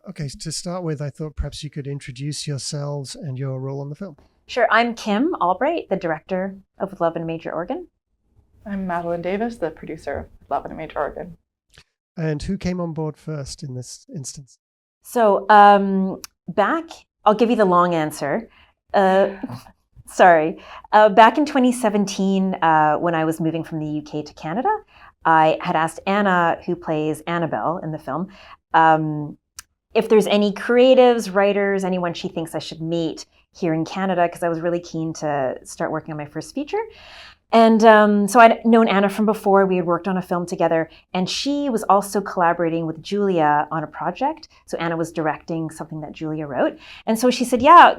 Okay, to start with, I thought perhaps you could introduce yourselves and your role on the film. Sure. I'm Kim Albright, the director of With Love in a Major Organ. I'm Madeleine Davis, the producer of Love in a Major Organ. And who came on board first in this instance? So I'll give you the long answer. Sorry. Back in 2017, when I was moving from the UK to Canada, I had asked Anna, who plays Annabelle in the film, if there's any creatives, writers, anyone she thinks I should meet here in Canada, because I was really keen to start working on my first feature. And so I'd known Anna from before. We had worked on a film together, and she was also collaborating with Julia on a project. So Anna was directing something that Julia wrote. And so she said, yeah,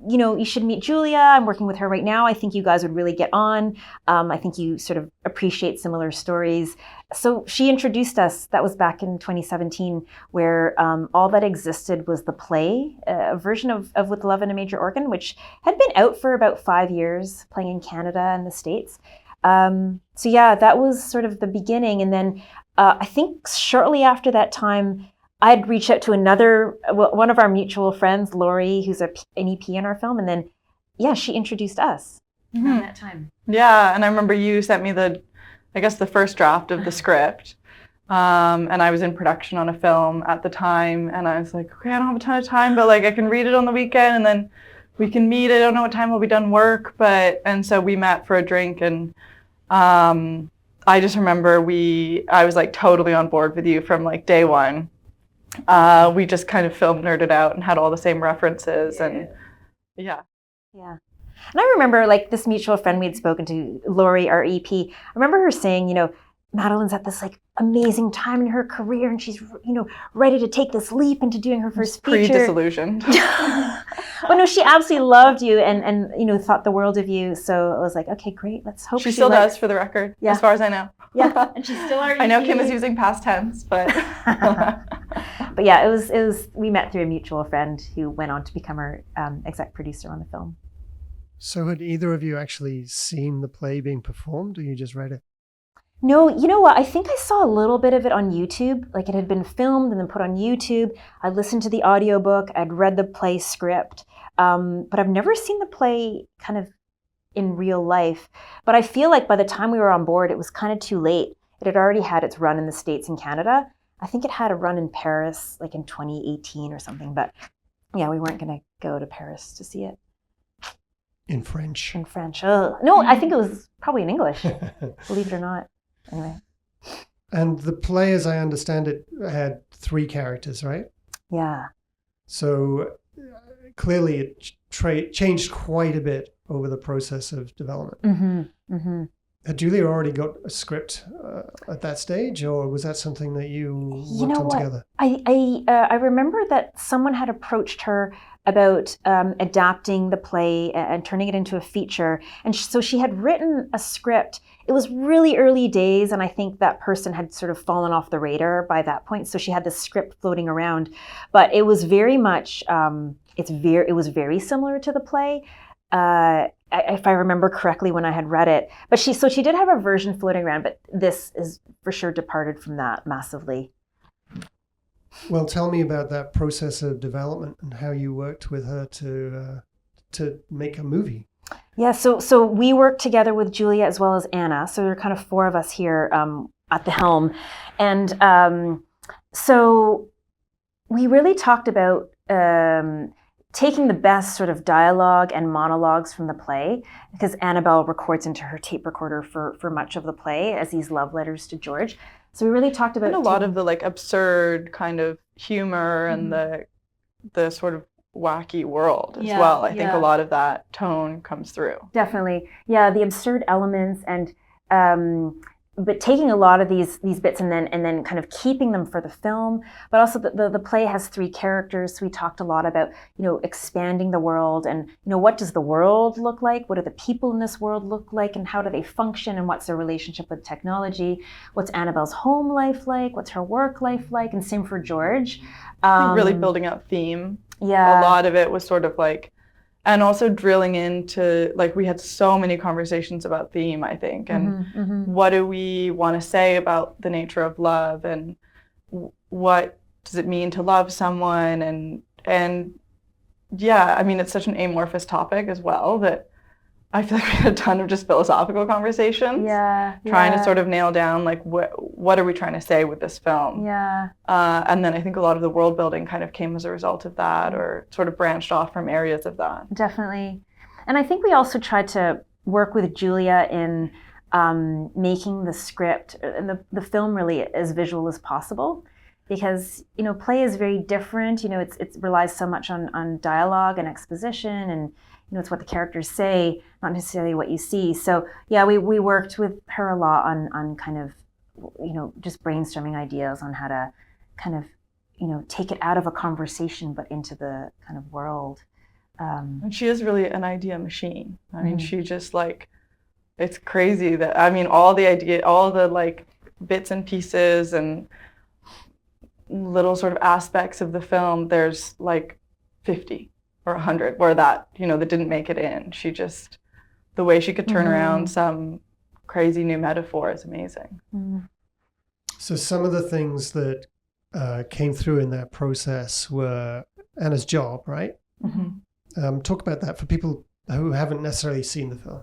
you should meet Julia. I'm working with her right now. I think you guys would really get on. I think you sort of appreciate similar stories. So she introduced us. That was back in 2017, where all that existed was the play, a version of With Love in a Major Organ, which had been out for about 5 years, playing in Canada and the States. So yeah, that was sort of the beginning. And then I think shortly after that time, I'd reached out to one of our mutual friends, Lori, who's an EP in our film. And then, yeah, she introduced us around that time. Yeah, and I remember you sent me the first draft of the script. And I was in production on a film at the time. And I was like, okay, I don't have a ton of time, but like I can read it on the weekend and then we can meet. I don't know what time we'll be done work, and so we met for a drink, and I just remember I was like totally on board with you from like day one. We just kind of film nerded out and had all the same references, and yeah. And I remember like this mutual friend we had spoken to, Lori, our EP. I remember her saying, Madeleine's at this like amazing time in her career, and she's ready to take this leap into doing her first feature. Pre-disillusioned. Well, no, she absolutely loved you and thought the world of you. So I was like, okay, great. Let's hope she still does, for the record, as far as I know. Yeah, and she's still our EP. I know Kim is using past tense, but but yeah, it was. We met through a mutual friend who went on to become our exec producer on the film. So had either of you actually seen the play being performed, or you just read it? No, you know what? I think I saw a little bit of it on YouTube. Like it had been filmed and then put on YouTube. I listened to the audiobook. I'd read the play script. But I've never seen the play kind of in real life. But I feel like by the time we were on board, it was kind of too late. It had already had its run in the States and Canada. I think it had a run in Paris like in 2018 or something. But yeah, we weren't going to go to Paris to see it. In French? In French. No, I think it was probably in English, believe it or not. Anyway. And the play, as I understand it, had 3 characters, right? Yeah. So clearly it changed quite a bit over the process of development. Mm-hmm. Mm-hmm. Had Julia already got a script at that stage, or was that something that you worked on together? I remember that someone had approached her about adapting the play and turning it into a feature. And so she had written a script. It was really early days, and I think that person had sort of fallen off the radar by that point. So she had this script floating around, but it was very much, it was very similar to the play. If I remember correctly when I had read it. But she did have a version floating around, but this is for sure departed from that massively. Well, tell me about that process of development and how you worked with her to make a movie. Yeah, so we worked together with Julia as well as Anna. So there are kind of 4 of us here at the helm. And so we really talked about taking the best sort of dialogue and monologues from the play, because Annabelle records into her tape recorder for much of the play as these love letters to George. So we really talked about... And a lot of the like absurd kind of humor and the sort of wacky world as well. I think a lot of that tone comes through. Definitely. Yeah, the absurd elements and but taking a lot of these bits and then kind of keeping them for the film. But also the play has 3 characters. So we talked a lot about, expanding the world and, what does the world look like? What do the people in this world look like? And how do they function? And what's their relationship with technology? What's Annabelle's home life like? What's her work life like? And same for George. Really building out theme. Yeah. A lot of it was sort of like, and also drilling into, like, we had so many conversations about theme, I think, and what do we want to say about the nature of love, and what does it mean to love someone? And yeah, I mean, it's such an amorphous topic as well that I feel like we had a ton of just philosophical conversations. Trying to sort of nail down like what are we trying to say with this film. And then I think a lot of the world building kind of came as a result of that, or sort of branched off from areas of that. Definitely. And I think we also tried to work with Julia in making the script and the film really as visual as possible, because play is very different. It relies so much on dialogue and exposition, and it's what the characters say, not necessarily what you see. So yeah, we worked with her a lot on kind of just brainstorming ideas on how to kind of take it out of a conversation but into the kind of world. And she is really an idea machine. I mean, she just like, it's crazy that, I mean, all the like bits and pieces and little sort of aspects of the film, there's like 50 or 100 where that didn't make it in. She just, the way she could turn around some crazy new metaphor is amazing. So some of the things that came through in that process were Anna's job, right? Talk about that for people who haven't necessarily seen the film.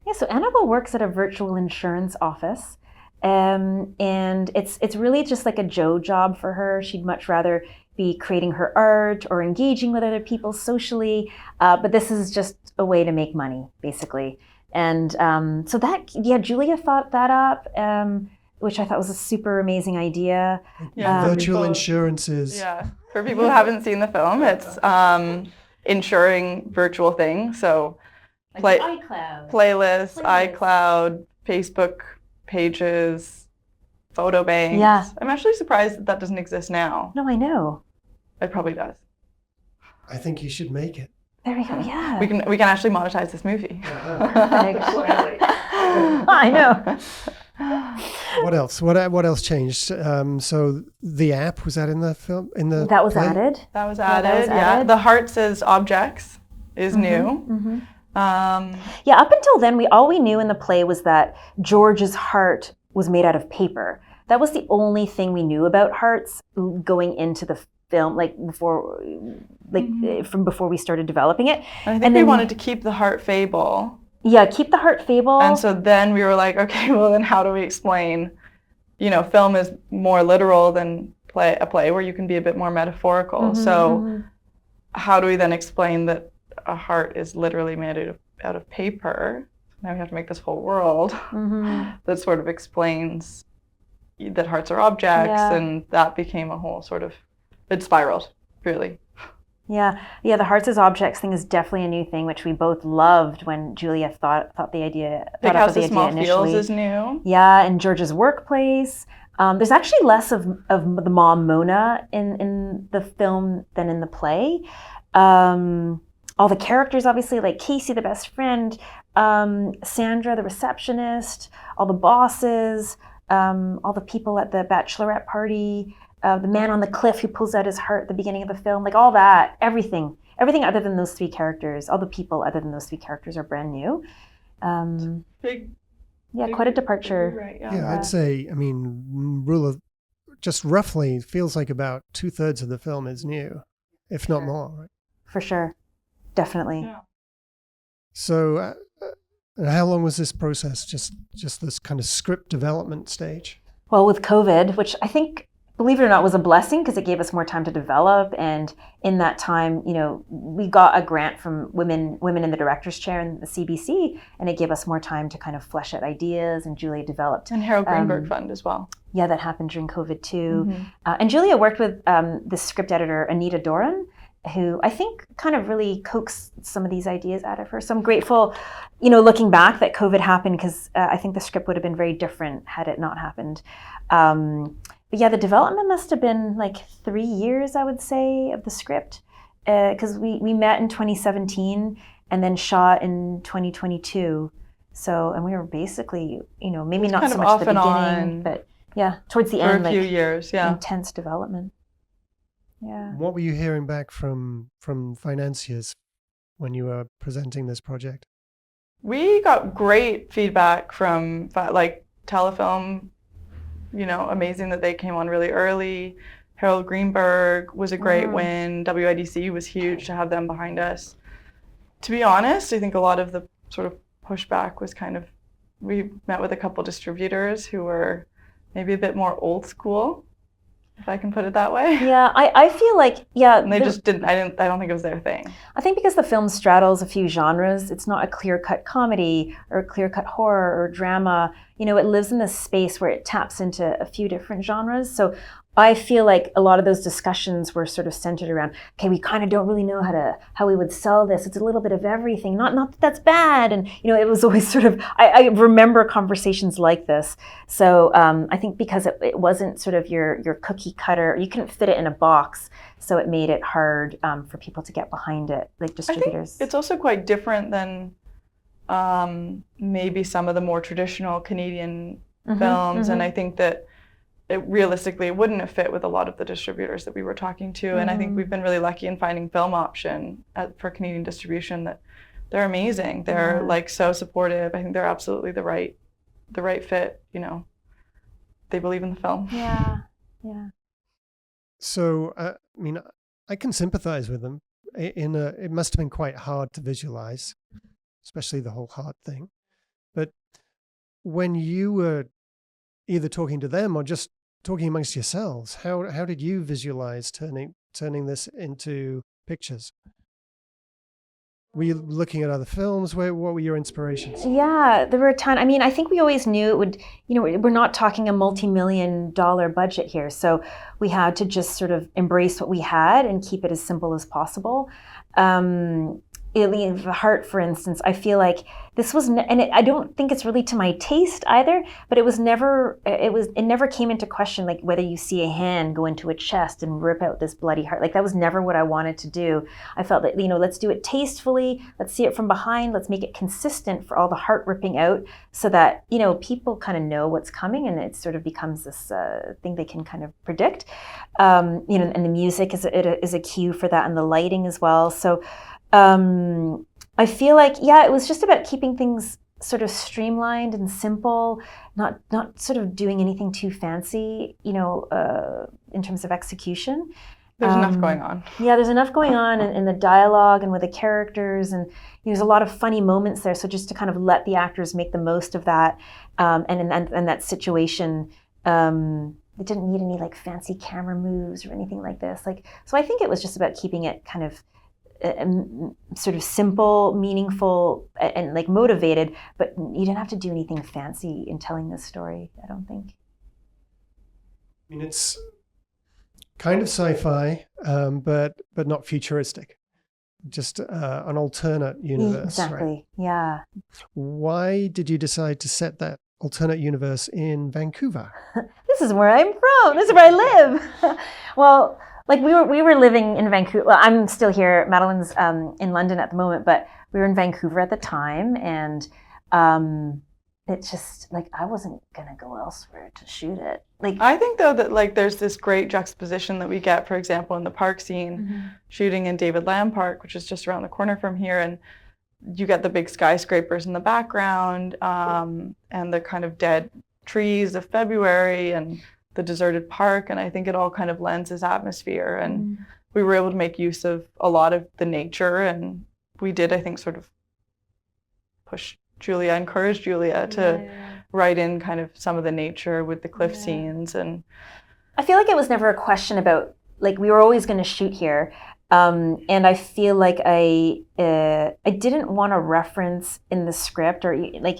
Yeah, so Annabelle works at a virtual insurance office, and it's really just like a Joe job for her. She'd much rather be creating her art or engaging with other people socially, but this is just a way to make money, basically. And so Julia thought that up, which I thought was a super amazing idea. Yeah, virtual insurances. Yeah, for people who haven't seen the film, it's insuring virtual things. So like iCloud. Playlists, iCloud, Facebook pages, photo banks. Yeah. I'm actually surprised that doesn't exist now. No, I know. It probably does. I think you should make it. There we go. Yeah. We can actually monetize this movie. I know. What else? What else changed? So the app, was that in the film? That was added. That was added. Yeah. The hearts as objects is new. Yeah. Up until then, all we knew in the play was that George's heart was made out of paper. That was the only thing we knew about hearts going into the film, from before we started developing it. And I think we wanted to keep the heart fable. Yeah, keep the heart fable. And so then we were like, okay, well then how do we explain, film is more literal than a play where you can be a bit more metaphorical. So how do we then explain that a heart is literally made out of paper? Now we have to make this whole world that sort of explains that hearts are objects, and that became a whole sort of, it spiraled, really. Yeah, the hearts as objects thing is definitely a new thing, which we both loved when Julia thought the idea. Big House of Small Fields is new. Yeah, and George's workplace. There's actually less of the mom Mona in the film than in the play. All the characters, obviously, like Casey, the best friend, Sandra, the receptionist, all the bosses, all the people at the bachelorette party. The man on the cliff who pulls out his heart at the beginning of the film, like all that, everything other than those three characters, all the people other than those three characters are brand new. Quite a departure. Right, I'd say, I mean, just roughly feels like about 2/3 of the film is new, if not more. Right? For sure, definitely. Yeah. So, how long was this process? Just this kind of script development stage? Well, with COVID, which I think, believe it or not, was a blessing because it gave us more time to develop. And in that time, we got a grant from Women in the Director's Chair in the CBC, and it gave us more time to kind of flesh out ideas. And Julia developed. And Harold Greenberg Fund as well. Yeah, that happened during COVID too. And Julia worked with the script editor, Anita Doran, who I think kind of really coaxed some of these ideas out of her. So I'm grateful, looking back, that COVID happened, because I think the script would have been very different had it not happened. But yeah, the development must have been like 3 years, I would say, of the script, because we met in 2017 and then shot in 2022. So, and we were basically, maybe not so much at the beginning, but yeah, towards the end, for a few years, intense development. Yeah. What were you hearing back from financiers when you were presenting this project? We got great feedback from like Telefilm. Amazing that they came on really early. Harold Greenberg was a great win. WIDC was huge to have them behind us. To be honest, I think a lot of the sort of pushback was kind of, we met with a couple distributors who were maybe a bit more old school, if I can put it that way. Yeah, I feel like, yeah. And they just didn't, I don't think it was their thing. I think because the film straddles a few genres, it's not a clear-cut comedy or a clear-cut horror or drama. You know, it lives in this space where it taps into a few different genres. So I feel like a lot of those discussions were sort of centered around, okay, we kind of don't really know how we would sell this. It's a little bit of everything. Not that that's bad. And, you know, it was always sort of, I remember conversations like this. So I think because it wasn't sort of your cookie cutter, you couldn't fit it in a box. So it made it hard for people to get behind it, like distributors. I think it's also quite different than maybe some of the more traditional Canadian films. And I think that realistically, it wouldn't have fit with a lot of the distributors that we were talking to. And I think we've been really lucky in finding Film Option for Canadian distribution, that they're amazing. They're like so supportive. I think they're absolutely the right fit, you know. They believe in the film. Yeah. So, I mean, I can sympathize with them. It must have been quite hard to visualize, especially the whole heart thing. But when you were either talking to them or just talking amongst yourselves, how did you visualize turning this into pictures? Were you looking at other films? What were your inspirations? Yeah, there were a ton. I mean, I think we always knew it would, you know, we're not talking a multi-million-dollar budget here. So we had to just sort of embrace what we had and keep it as simple as possible. The heart, for instance, I feel like this was, I don't think it's really to my taste either, but it never came into question, like whether you see a hand go into a chest and rip out this bloody heart. Like that was never what I wanted to do. I felt that, you know, let's do it tastefully. Let's see it from behind. Let's make it consistent for all the heart ripping out so that, you know, people kind of know what's coming and it sort of becomes this thing they can kind of predict. You know, and the music is a cue for that, and the lighting as well. So I feel like, yeah, it was just about keeping things sort of streamlined and simple, not sort of doing anything too fancy, you know, in terms of execution. There's enough going on. Yeah, there's enough going on in the dialogue and with the characters, and there's a lot of funny moments there. So just to kind of let the actors make the most of that, and that situation, it didn't need any like fancy camera moves or anything like this. Like, so I think it was just about keeping it kind of sort of simple, meaningful, and like motivated, but you didn't have to do anything fancy in telling this story, I don't think. I mean, it's kind of sci-fi, but not futuristic. Just an alternate universe. Exactly, right? Yeah. Why did you decide to set that alternate universe in Vancouver? This is where I'm from. This is where I live. Well, like we were living in Vancouver. Well, I'm still here. Madeleine's in London at the moment, but we were in Vancouver at the time, and it's just like I wasn't gonna go elsewhere to shoot it. Like I think though that like there's this great juxtaposition that we get, for example, in the park scene, shooting in David Lamb Park, which is just around the corner from here, and you get the big skyscrapers in the background, and the kind of dead trees of February and the deserted park, and I think it all kind of lends this atmosphere, and we were able to make use of a lot of the nature, and we did, I think, sort of encourage Julia to write in kind of some of the nature with the cliff scenes. And I feel like it was never a question about, like, we were always going to shoot here, and I feel like I didn't want a reference in the script, or like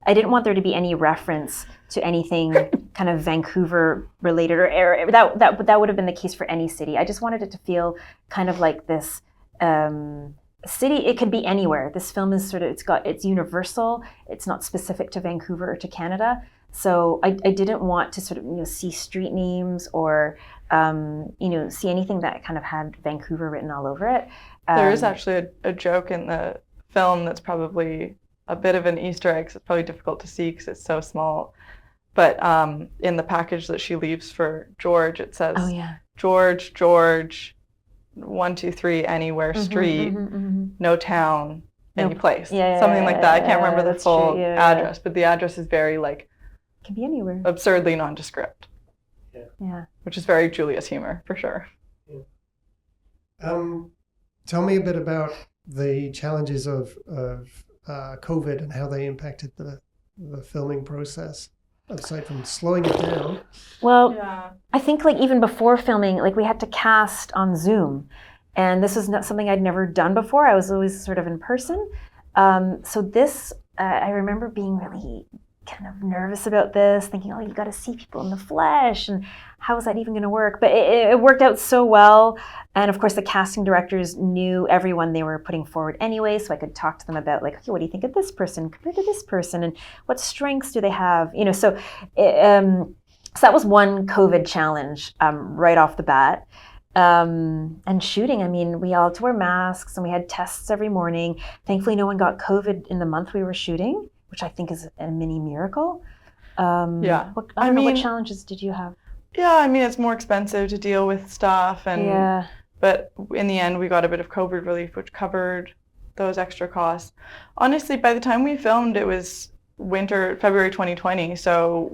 I didn't want there to be any reference to anything kind of Vancouver related, or that would have been the case for any city. I just wanted it to feel kind of like this city. It could be anywhere. This film is sort of, it's universal. It's not specific to Vancouver or to Canada. So I didn't want to sort of, you know, see street names or, you know, see anything that kind of had Vancouver written all over it. There is actually a joke in the film that's probably a bit of an Easter egg. So it's probably difficult to see because it's so small. But in the package that she leaves for George, it says, George, 123 anywhere street, no town, any place. Something like that. I can't remember the full address, but the address is very like, can be anywhere. Absurdly nondescript. Yeah. which is very Julia's humor for sure. Tell me a bit about the challenges of COVID and how they impacted the filming process, aside from slowing it down. Well, Yeah. I think like even before filming, like we had to cast on Zoom, and this was not something I'd never done before. I was always sort of in person. So this, I remember being really kind of nervous about this, thinking, oh, you got to see people in the flesh, and how is that even going to work? But it worked out so well. And of course, the casting directors knew everyone they were putting forward anyway, so I could talk to them about like, okay, what do you think of this person compared to this person, and what strengths do they have? You know, so that was one COVID challenge right off the bat. And shooting, I mean, we all had to wear masks, and we had tests every morning. Thankfully, no one got COVID in the month we were shooting, which I think is a mini miracle. Yeah. I don't know, what challenges did you have? Yeah, I mean, it's more expensive to deal with stuff, and but in the end, we got a bit of COVID relief, which covered those extra costs. Honestly, by the time we filmed, it was winter, February 2020, so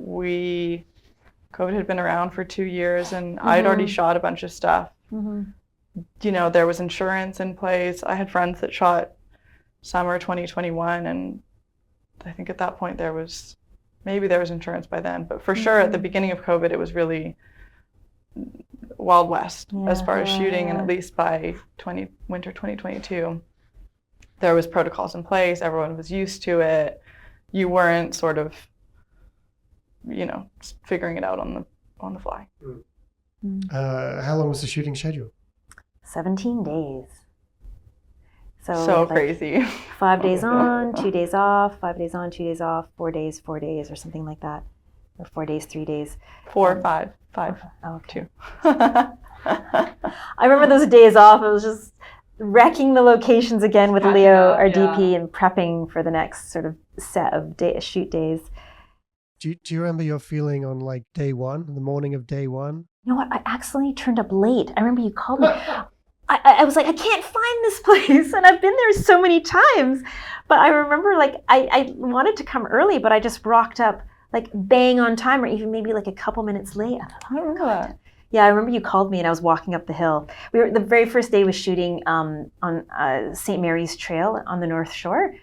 COVID had been around for 2 years, and I'd already shot a bunch of stuff. You know, there was insurance in place. I had friends that shot summer 2021, and I think at that point there was insurance by then, but for sure at the beginning of COVID, it was really Wild West as far as shooting, and at least by winter 2022, there was protocols in place. Everyone was used to it. You weren't sort of, you know, figuring it out on the fly. How long was the shooting schedule? 17 days. So like crazy. 5 days on, 2 days off, 5 days on, 2 days off, 4 days, or something like that. Or 4 days, 3 days. 4, 5. Oh, okay. 2. I remember those days off. It was just wrecking the locations again with Leo, our DP, and prepping for the next sort of set of shoot days. Do you remember your feeling on like day one, the morning of day one? You know what? I accidentally turned up late. I remember you called me. I was like, I can't find this place, and I've been there so many times. But I remember like I wanted to come early, but I just rocked up like bang on time, or even maybe like a couple minutes late. I don't remember that. Yeah, I remember you called me, and I was walking up the hill. The very first day was shooting on St. Mary's Trail on the North Shore.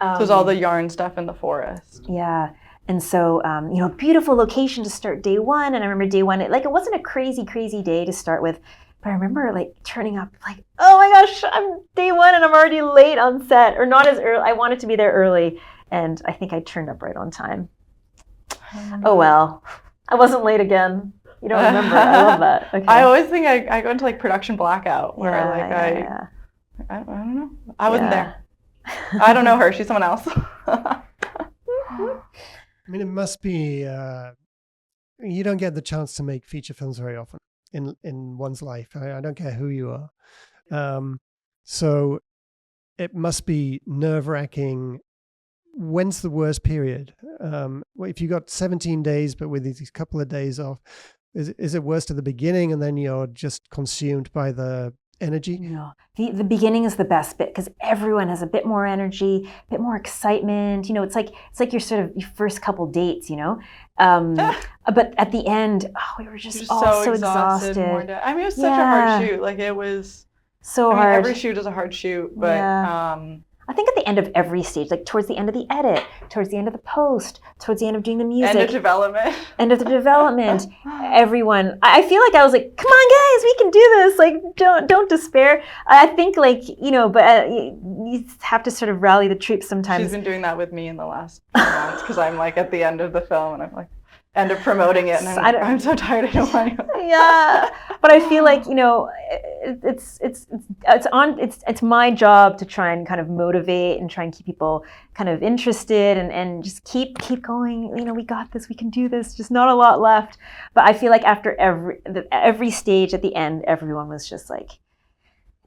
So it was all the yarn stuff in the forest. Yeah. And so, you know, beautiful location to start day one. And I remember day one, it wasn't a crazy, crazy day to start with. But I remember like turning up like, oh my gosh, I'm day one and I'm already late on set, or not as early. I wanted to be there early. And I think I turned up right on time. Oh, well, I wasn't late again. You don't remember. I love that. Okay. I always think I go into like production blackout where I don't know. I wasn't there. I don't know her. She's someone else. I mean, it must be, you don't get the chance to make feature films very often in one's life. I don't care who you are. So it must be nerve-wracking. When's the worst period? If you got 17 days, but with these couple of days off, is it worst at the beginning and then you're just consumed by the energy? No, the beginning is the best bit because everyone has a bit more energy, a bit more excitement. You know, it's like your sort of your first couple dates. You know, but at the end, we were just all so exhausted. I mean, it was such a hard shoot. Like it was so hard. Every shoot is a hard shoot, but. I think at the end of every stage, like towards the end of the edit, towards the end of the post, towards the end of doing the music. End of development. End of the development. Everyone, I feel like I was like, come on guys, we can do this. Like, don't despair. I think like, you know, but you have to sort of rally the troops sometimes. She's been doing that with me in the last few months because I'm like at the end of the film and I'm like, end up promoting it, and I'm so tired. I don't want to. Yeah, but I feel like, you know, it's my job to try and kind of motivate and try and keep people kind of interested and just keep going. You know, we got this. We can do this. Just not a lot left. But I feel like after every stage at the end, everyone was just like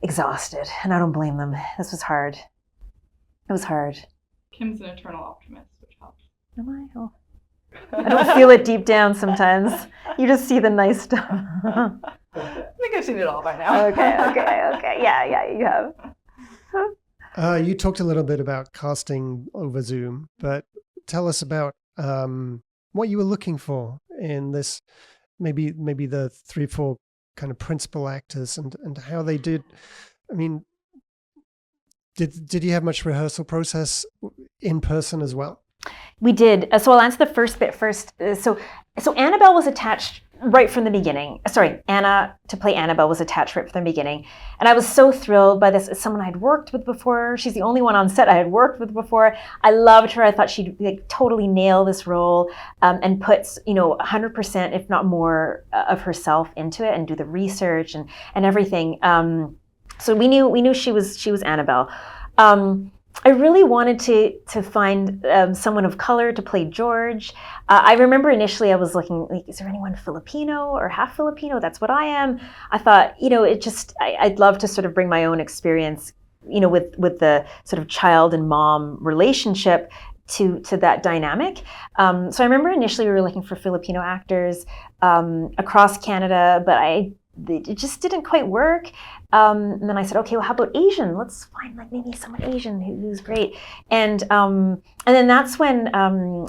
exhausted, and I don't blame them. This was hard. It was hard. Kim's an eternal optimist, which helps. Am I? Oh. I don't feel it deep down sometimes. You just see the nice stuff. I think I've seen it all by now. Okay. Yeah, you have. You talked a little bit about casting over Zoom, but tell us about what you were looking for in this maybe the 3-4 kind of principal actors and how they did. I mean, did you have much rehearsal process in person as well? We did. So I'll answer the first bit first. So Annabelle was attached right from the beginning. Sorry, Anna, to play Annabelle, was attached right from the beginning. And I was so thrilled by this. As someone I'd worked with before. She's the only one on set I had worked with before. I loved her. I thought she'd like totally nail this role, and puts 100%, if not more, of herself into it and do the research and everything. So we knew she was Annabelle. I really wanted to find someone of color to play George. I remember initially I was looking, like, is there anyone Filipino or half Filipino? That's what I am. I thought, I'd love to sort of bring my own experience, with the sort of child and mom relationship to that dynamic. So I remember initially we were looking for Filipino actors across Canada, but it just didn't quite work. And then I said, okay, well, how about Asian? Let's find like maybe someone Asian who's great. And then that's when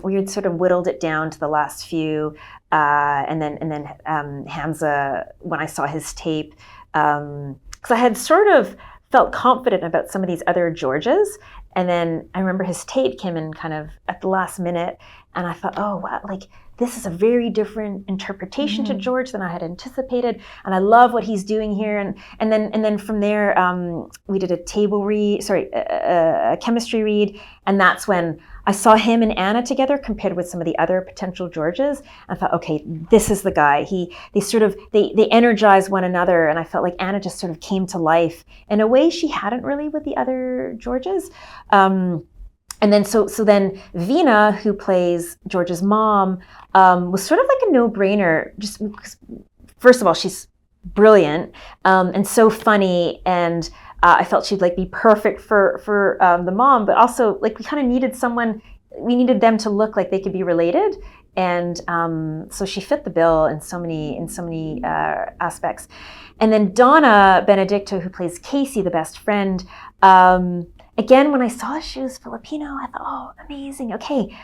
we had sort of whittled it down to the last few. And then Hamza, when I saw his tape, because I had sort of felt confident about some of these other Georges. And then I remember his tape came in kind of at the last minute. And I thought, oh, wow, like, this is a very different interpretation to George than I had anticipated, and I love what he's doing here. And then from there, we did a chemistry read, and that's when I saw him and Anna together compared with some of the other potential Georges. I thought, okay, this is the guy. They energize one another, and I felt like Anna just sort of came to life in a way she hadn't really with the other Georges. And then so then Vina, who plays George's mom, was sort of like a no-brainer. Just because, first of all, she's brilliant and so funny, and I felt she'd like be perfect for the mom. But also, like, we kind of needed someone. We needed them to look like they could be related, and so she fit the bill in so many aspects. And then Donna Benedicto, who plays Casey, the best friend. Again, when I saw she was Filipino, I thought, oh, amazing. Okay,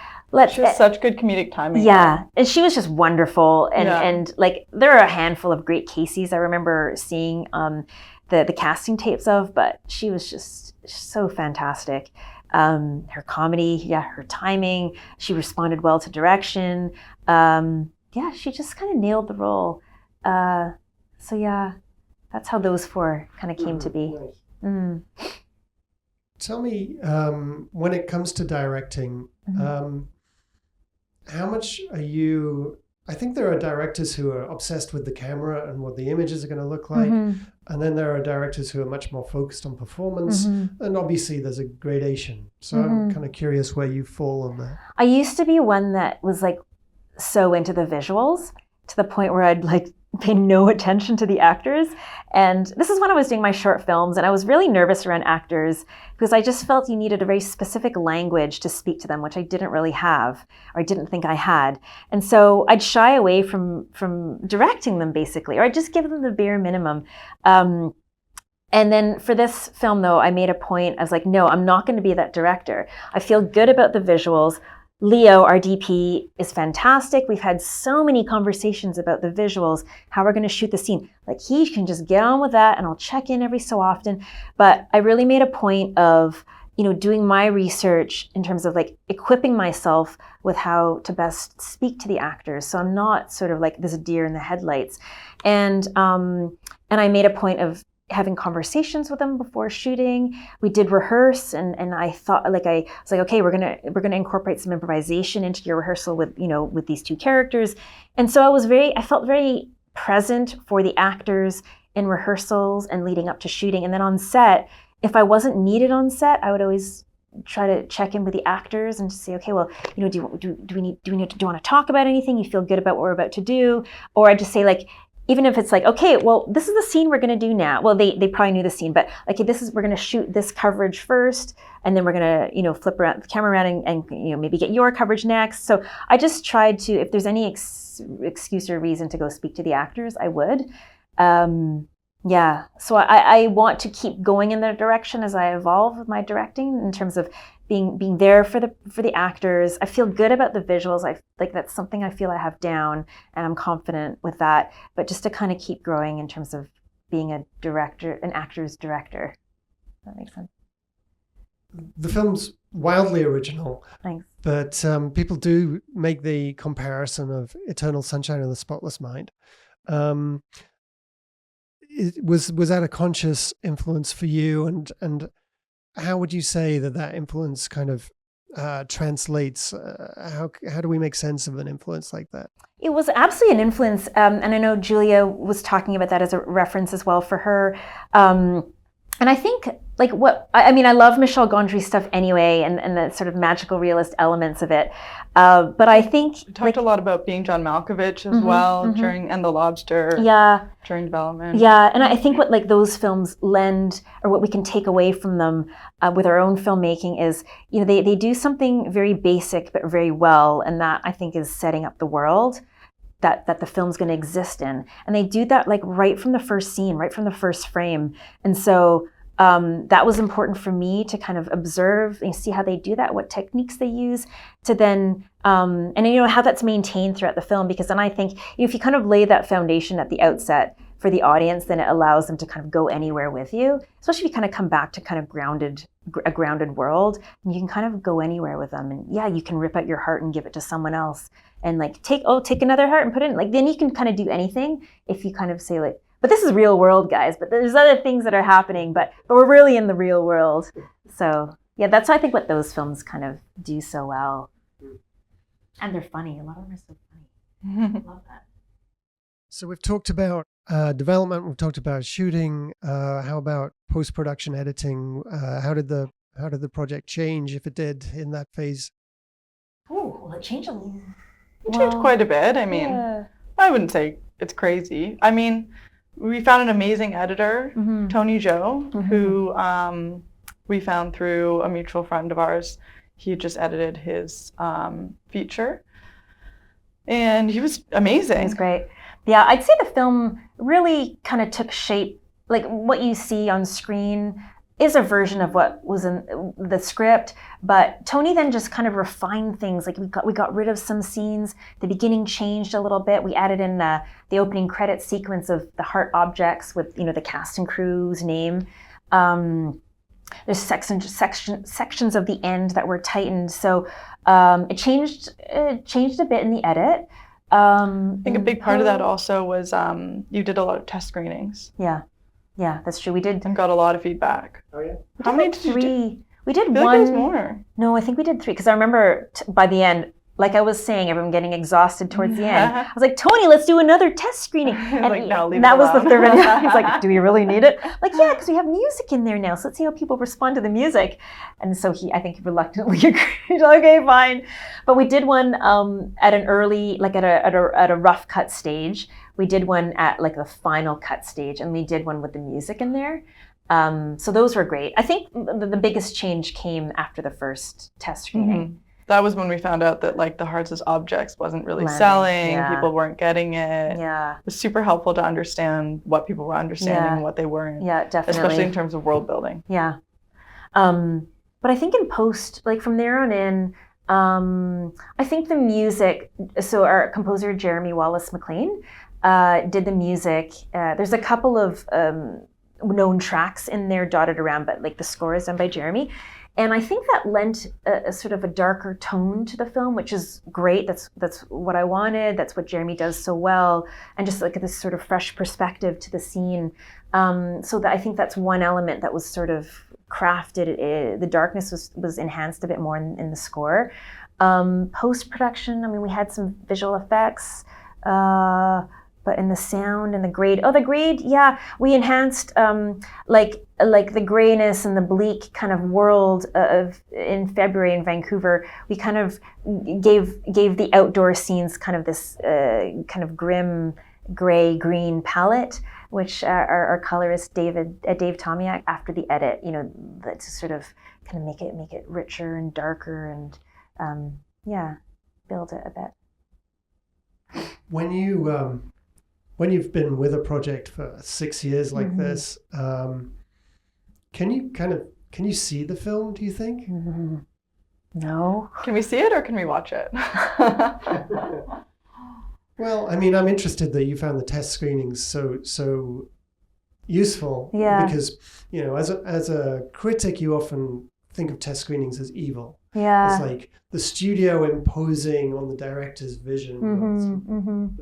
she has such good comedic timing. Yeah, and she was just wonderful. And like, there are a handful of great Caseys I remember seeing the casting tapes of, but she was just so fantastic. Her comedy, her timing. She responded well to direction. She just kind of nailed the role. So yeah, that's how those 4 kind of came to be. Nice. Tell me, when it comes to directing, how much are you? I think there are directors who are obsessed with the camera and what the images are going to look like. And then there are directors who are much more focused on performance. And obviously there's a gradation. So I'm kind of curious where you fall on that. I used to be one that was like so into the visuals to the point where I'd like pay no attention to the actors. And this is when I was doing my short films, and I was really nervous around actors because I just felt you needed a very specific language to speak to them, which I didn't really have, or I didn't think I had. And so I'd shy away from directing them, basically, or I'd just give them the bare minimum. And then for this film, though, I made a point. I was like, no, I'm not going to be that director. I feel good about the visuals. Leo, our DP, is fantastic. We've had so many conversations about the visuals, how we're going to shoot the scene. Like, he can just get on with that, and I'll check in every so often. But I really made a point of, doing my research in terms of like equipping myself with how to best speak to the actors. So I'm not sort of like this deer in the headlights. And I made a point of having conversations with them before shooting. We did rehearse, and I thought, like, I was like, okay, we're gonna incorporate some improvisation into your rehearsal with with these 2 characters. And so I felt very present for the actors in rehearsals and leading up to shooting. And then on set, if I wasn't needed on set, I would always try to check in with the actors and just say, okay, well, do we want to talk about anything? You feel good about what we're about to do? Or I just say, like, even if it's like, okay, well, this is the scene we're going to do now. Well, they probably knew the scene, but like, we're going to shoot this coverage first, and then we're going to, flip around the camera around and maybe get your coverage next. So I just tried to, if there's any excuse or reason to go speak to the actors, I would. So I want to keep going in that direction as I evolve with my directing in terms of being there for the actors. I feel good about the visuals. I like that's something I feel I have down, and I'm confident with that. But just to kind of keep growing in terms of being an actor's director. That makes sense. The film's wildly original. Thanks. But people do make the comparison of Eternal Sunshine of the Spotless Mind. Was that a conscious influence for you? And how would you say that influence kind of translates? How do we make sense of an influence like that? It was absolutely an influence. And I know Julia was talking about that as a reference as well for her. And I think, like, I love Michel Gondry's stuff anyway, and the sort of magical realist elements of it. But I think we talked a lot about being John Malkovich as well during And the Lobster. During development. Yeah, and I think what like those films lend, or what we can take away from them with our own filmmaking is, they do something very basic but very well, and that I think is setting up the world that the film's going to exist in. And they do that like right from the first scene, right from the first frame. And so that was important for me to kind of observe and see how they do that, what techniques they use to then, and how that's maintained throughout the film. Because then I think if you kind of lay that foundation at the outset for the audience, then it allows them to kind of go anywhere with you, especially if you kind of come back to kind of a grounded world, and you can kind of go anywhere with them. And yeah, you can rip out your heart and give it to someone else, and like take another heart and put it in. Like then you can kind of do anything if you kind of say like, but this is real world, guys, but there's other things that are happening, but we're really in the real world. So yeah, that's I think what those films kind of do so well. And they're funny. A lot of them are so funny. I love that. So we've talked about development, we've talked about shooting. How about post-production editing? How did the project change, if it did, in that phase? Oh, well, it changed a little. It changed quite a bit. I mean, I wouldn't say it's crazy. I mean, we found an amazing editor, Tony Zhou, who we found through a mutual friend of ours. He just edited his feature, and he was amazing. It was great. Yeah, I'd say the film really kind of took shape. Like what you see on screen is a version of what was in the script, but Tony then just kind of refined things. Like we got rid of some scenes. The beginning changed a little bit. We added in the opening credit sequence of the heart objects with the cast and crew's name. There's sections of the end that were tightened. So it changed a bit in the edit. I think a big part of that also was you did a lot of test screenings. Yeah, that's true. We did. And got a lot of feedback. Oh yeah. How many did you do? We did I feel one. like it was more. No, I think we did 3 because I remember by the end, like I was saying, everyone getting exhausted towards the end. I was like, Tony, let's do another test screening. And like, no, leave that it was the alone. third one. He's like, do we really need it? Like, yeah, because we have music in there now. So let's see how people respond to the music. And so I think he reluctantly agreed. Okay, fine. But we did one at an early, like at a rough cut stage. We did one at like the final cut stage, and we did one with the music in there. So those were great. I think the biggest change came after the first test screening. That was when we found out that like the hearts as objects wasn't really selling. Yeah. People weren't getting it. Yeah. It was super helpful to understand what people were understanding and what they weren't. Yeah, definitely. Especially in terms of world building. Yeah. But I think in post, like from there on in, I think the music, so our composer, Jeremy Wallace McLean, did the music. There's a couple of known tracks in there dotted around, but like the score is done by Jeremy. And I think that lent a sort of a darker tone to the film, which is great. That's what I wanted. That's what Jeremy does so well. And just like this sort of fresh perspective to the scene. So that I think that's one element that was sort of crafted. The darkness was enhanced a bit more in the score. Post-production, I mean, we had some visual effects, but in the sound and the grade, yeah, we enhanced like the grayness and the bleak kind of world in February in Vancouver. We kind of gave the outdoor scenes kind of this kind of grim gray-green palette, which our colorist Dave Tomiak, after the edit, that sort of kind of make it richer and darker and build it a bit. When you've been with a project for 6 years like this, can you see the film, do you think? No. Can we see it or can we watch it? Well, I mean, I'm interested that you found the test screenings so useful. Yeah. Because, you know, as a critic, you often think of test screenings as evil. Yeah. It's like the studio imposing on the director's vision.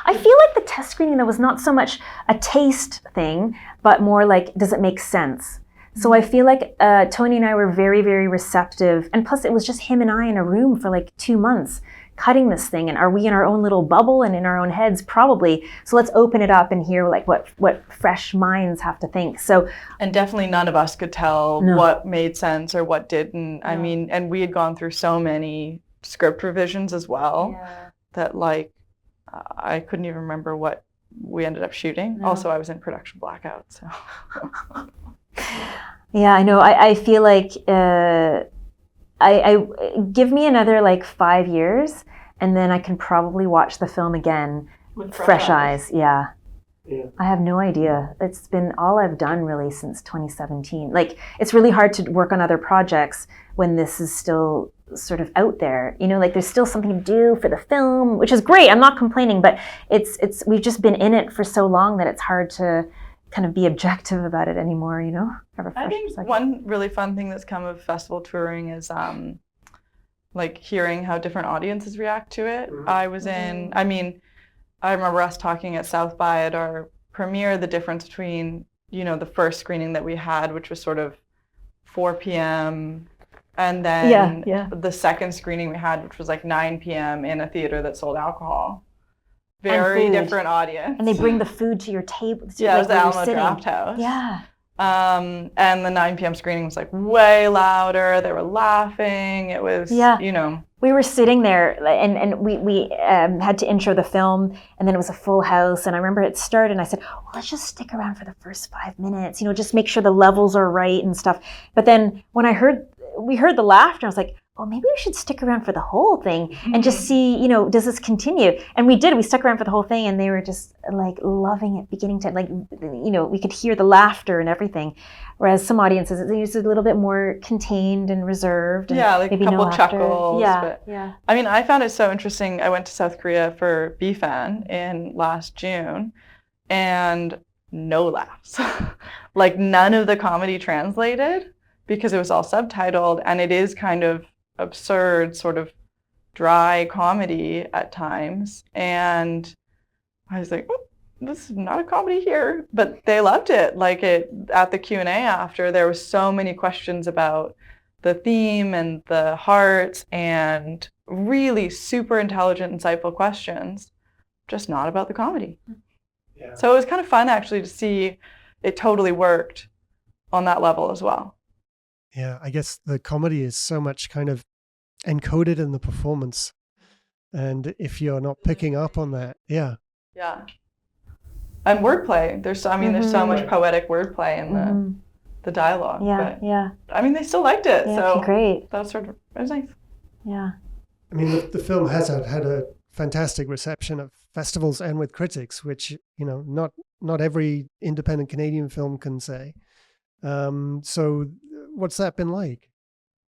I feel like the test screening, though, was not so much a taste thing, but more like, does it make sense? So I feel like Tony and I were very, very receptive. And plus, it was just him and I in a room for like 2 months cutting this thing. And are we in our own little bubble and in our own heads? Probably. So let's open it up and hear like what fresh minds have to think. So, and definitely none of us could tell what made sense or what didn't. I mean, and we had gone through so many script revisions as well that like I couldn't even remember what we ended up shooting. Also, I was in production blackout, so. Yeah, I know. I feel like I give me another like 5 years, and then I can probably watch the film again with fresh eyes. Yeah. I have no idea. It's been all I've done really since 2017. Like, it's really hard to work on other projects when this is still sort of out there. You know, like there's still something to do for the film, which is great. I'm not complaining, but it's we've just been in it for so long that it's hard to kind of be objective about it anymore, you know? I think one really fun thing that's come of festival touring is like hearing how different audiences react to it. I remember us talking at South by at our premiere, the difference between, you know, the first screening that we had, which was sort of 4 p.m. and then the second screening we had, which was like 9 p.m. in a theater that sold alcohol. Very different audience. And they bring the food to your table. Yeah, it was the Alamo Draft House. Yeah. And the 9 p.m. screening was like way louder. They were laughing. It was, you know. We were sitting there and we had to intro the film, and then it was a full house. And I remember it started and I said, well, let's just stick around for the first 5 minutes, you know, just make sure the levels are right and stuff. But then when we heard the laughter, I was like, well, maybe we should stick around for the whole thing and just see, you know, does this continue? And we did. We stuck around for the whole thing, and they were just like loving it, beginning to like, you know, we could hear the laughter and everything. Whereas some audiences, it's a little bit more contained and reserved. And like maybe a couple no chuckles. Yeah. I mean, I found it so interesting. I went to South Korea for VIFF in last June, and no laughs. Like none of the comedy translated because it was all subtitled, and it is kind of absurd, sort of dry comedy at times. And I was like, oh, this is not a comedy here, but they loved it. Like at the Q&A after, there was so many questions about the theme and the heart, and really super intelligent, insightful questions, just not about the comedy. So it was kind of fun actually to see it totally worked on that level as well. Yeah, I guess the comedy is so much kind of encoded in the performance. And if you're not picking up on that, Yeah. And wordplay. There's so much poetic wordplay in the dialogue. I mean, they still liked it. So great. That was it was nice. Yeah. I mean, the film has had a fantastic reception at festivals and with critics, which, you know, not every independent Canadian film can say. So what's that been like?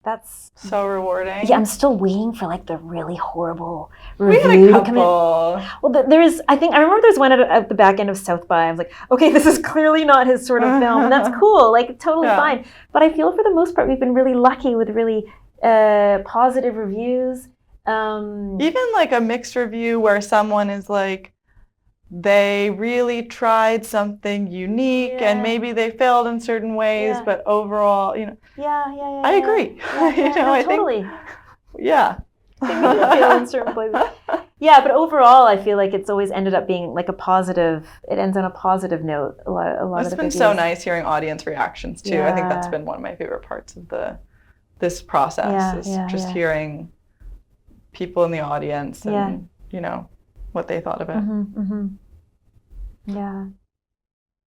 That's so rewarding. Yeah, I'm still waiting for like the really horrible review. We had a couple. Well, I remember there's one at the back end of South by. I was like, okay, this is clearly not his sort of film. And that's cool, like totally fine. But I feel for the most part, we've been really lucky with really positive reviews. Even like a mixed review where someone is like, they really tried something unique and maybe they failed in certain ways, but overall, you know. I agree. I totally. think. Yeah. They make you feel in certain places. Yeah, but overall, I feel like it's always ended up being like a positive. It ends on a positive note. A lot of it's been so nice hearing audience reactions too. I think that's been one of my favorite parts of this process is hearing people in the audience and you know what they thought of it. Yeah.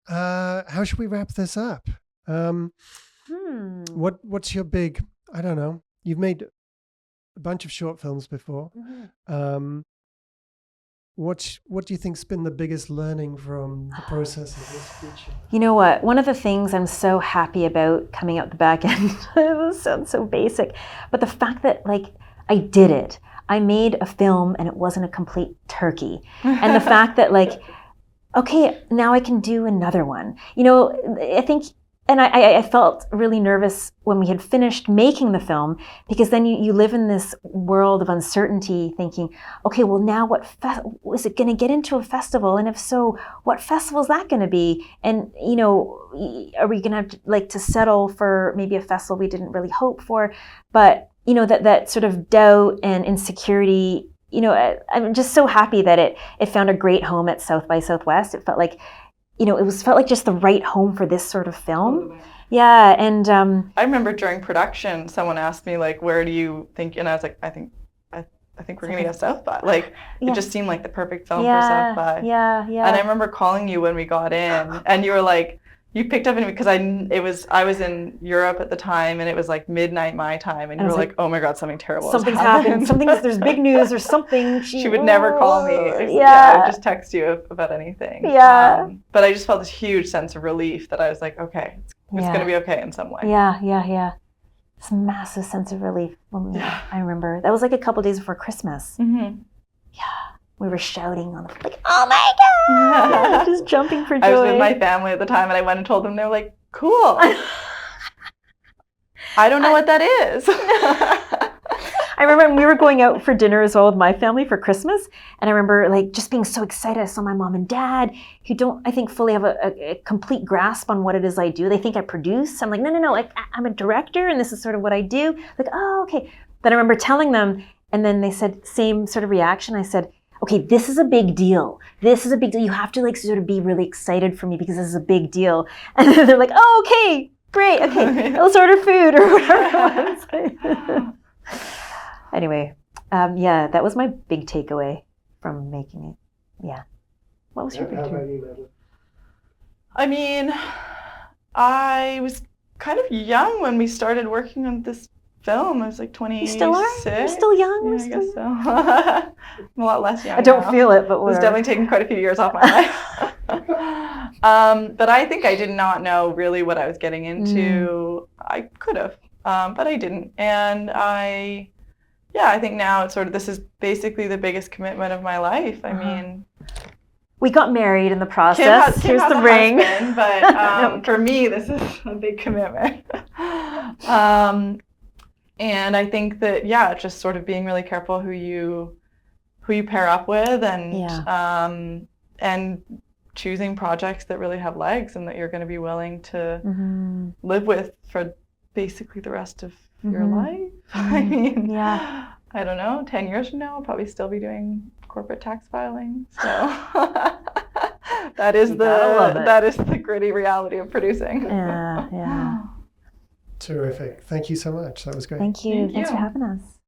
How should we wrap this up? What's your big? I don't know. You've made a bunch of short films before. what do you think's been the biggest learning from the process of this feature? You know what? One of the things I'm so happy about coming out the back end, it sounds so basic, but the fact that like I did it. I made a film and it wasn't a complete turkey. And the fact that like, okay, now I can do another one. You know, I think, and I felt really nervous when we had finished making the film, because then you live in this world of uncertainty thinking, okay, well now is it going to get into a festival? And if so, what festival is that going to be? And, you know, are we going to have to, like, to settle for maybe a festival we didn't really hope for? But, you know, that sort of doubt and insecurity, you know, I'm just so happy that it found a great home at South by Southwest. It felt like, you know, felt like just the right home for this sort of film. Yeah, and I remember during production, someone asked me like, "Where do you think?" And I was like, "I think we're gonna get South by." Like, it just seemed like the perfect film for South by. Yeah. And I remember calling you when we got in, and you were like, you picked up, because I was in Europe at the time, and it was like midnight my time, and you were like, "Oh my God, something terrible something's has happened. There's big news or something." She would never call me. Yeah. I would just text you about anything. Yeah. But I just felt this huge sense of relief that I was like, okay, it's going to be okay in some way. Yeah. This massive sense of relief. I remember that was like a couple days before Christmas. Mm-hmm. Yeah. We were shouting on the, like, "Oh my God!" Just jumping for joy. I was with my family at the time, and I went and told them. They're like, "Cool." I don't know what that is. I remember we were going out for dinner as well with my family for Christmas, and I remember like just being so excited. I saw my mom and dad, who don't, I think, fully have a complete grasp on what it is I do. They think I produce. I'm like, no, I'm a director, and this is sort of what I do. Like, oh, okay. Then I remember telling them, and then they said, same sort of reaction. I said, okay, this is a big deal. This is a big deal. You have to like sort of be really excited for me because this is a big deal. And then they're like, oh, okay, great. Okay, let's order food or whatever it was. Anyway, that was my big takeaway from making it. Yeah. What was your big takeaway? I mean, I was kind of young when we started working on this film. I was like 26. You still are? You're still young? Yeah, I guess so. I'm a lot less young I don't now. feel it, but whatever. It's definitely taken quite a few years off my life. But I think I did not know really what I was getting into. I could have, but I didn't. And I think now it's sort of, this is basically the biggest commitment of my life. I mean, we got married in the process. Kim Here's has the a ring. Husband, but for me, this is a big commitment. And I think that, just sort of being really careful who you pair up with, and choosing projects that really have legs and that you're going to be willing to live with for basically the rest of your life. I mean, I don't know, 10 years from now, I'll probably still be doing corporate tax filing. So that is the gritty reality of producing. Yeah. Terrific. Thank you so much. That was great. Thank you. Thanks for having us.